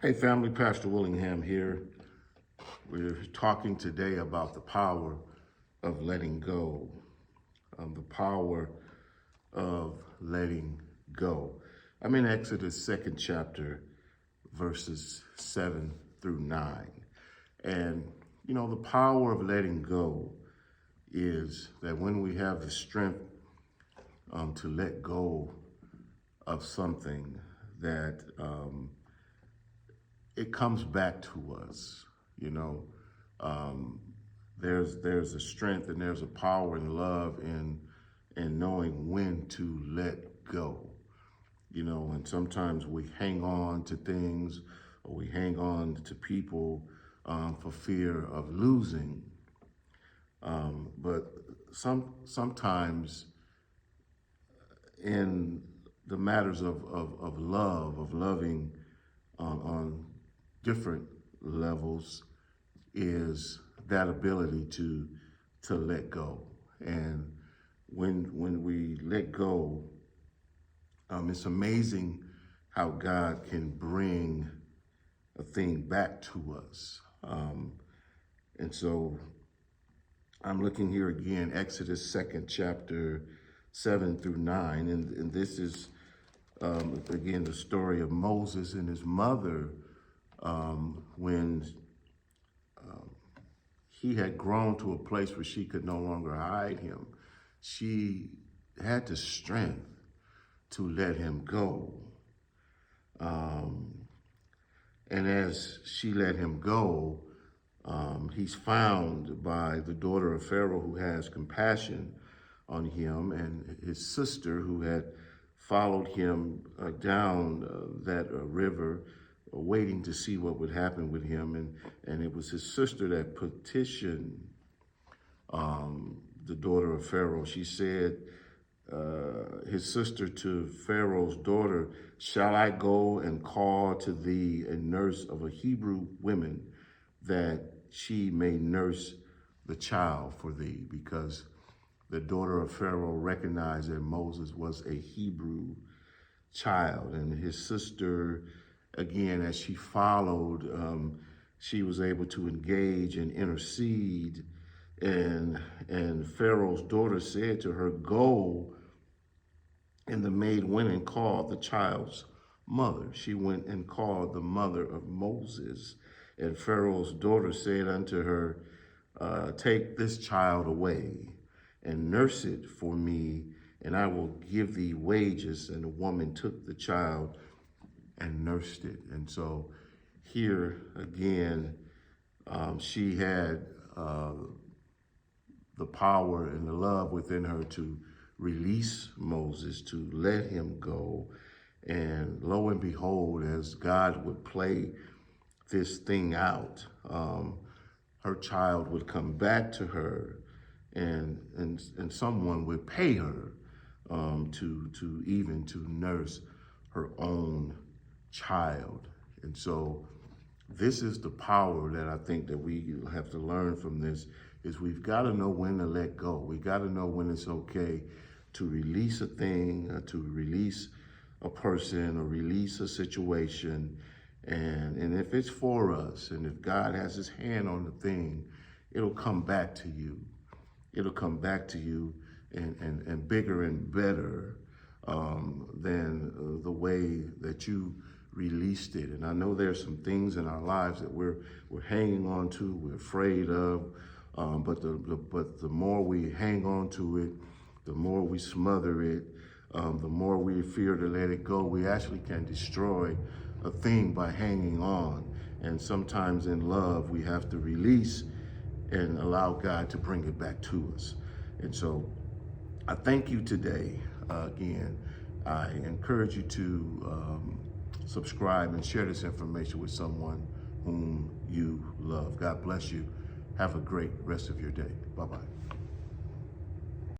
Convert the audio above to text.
Hey family, Pastor Willingham here. We're talking today about the power of letting go. The power of letting go. I'm in Exodus 2nd chapter, verses 7 through 9. And, the power of letting go is that when we have the strength to let go of something that it comes back to us, there's a strength and there's a power and love in knowing when to let go, and sometimes we hang on to things or we hang on to people for fear of losing. But sometimes in the matters of love, of loving on different levels, is that ability to let go. And when we let go, it's amazing how God can bring a thing back to us. And so I'm looking here again, Exodus 2nd chapter 7 through 9. And this is, again, the story of Moses and his mother when he had grown to a place where she could no longer hide him. She had the strength to let him go. And as she let him go, he's found by the daughter of Pharaoh, who has compassion on him, and his sister, who had followed him down that river, waiting to see what would happen with him. And it was his sister that petitioned the daughter of Pharaoh. She said, his sister to Pharaoh's daughter, "Shall I go and call to thee a nurse of a Hebrew woman, that she may nurse the child for thee?" Because the daughter of Pharaoh recognized that Moses was a Hebrew child. And his sister, again, as she followed, she was able to engage and intercede. And Pharaoh's daughter said to her, "Go." And the maid went and called the child's mother. She went and called the mother of Moses. And Pharaoh's daughter said unto her, "Take this child away and nurse it for me, and I will give thee wages." And the woman took the child and nursed it. And so here again, she had the power and the love within her to release Moses, to let him go. And lo and behold, as God would play this thing out, her child would come back to her, and someone would pay her to even to nurse her own child. And so this is the power that I think that we have to learn from this, is we've got to know when to let go. We got to know when it's okay to release a thing, to release a person, or release a situation. And if it's for us, and if God has his hand on the thing, it'll come back to you. It'll come back to you and bigger and better than the way that you released it. And I know there's some things in our lives that we're hanging on to, we're afraid of, but the more we hang on to it, the more we smother it, the more we fear to let it go. We actually can destroy a thing by hanging on. And sometimes in love, we have to release and allow God to bring it back to us. And so I thank you today. Again, I encourage you to subscribe and share this information with someone whom you love. God bless you. Have a great rest of your day. Bye-bye.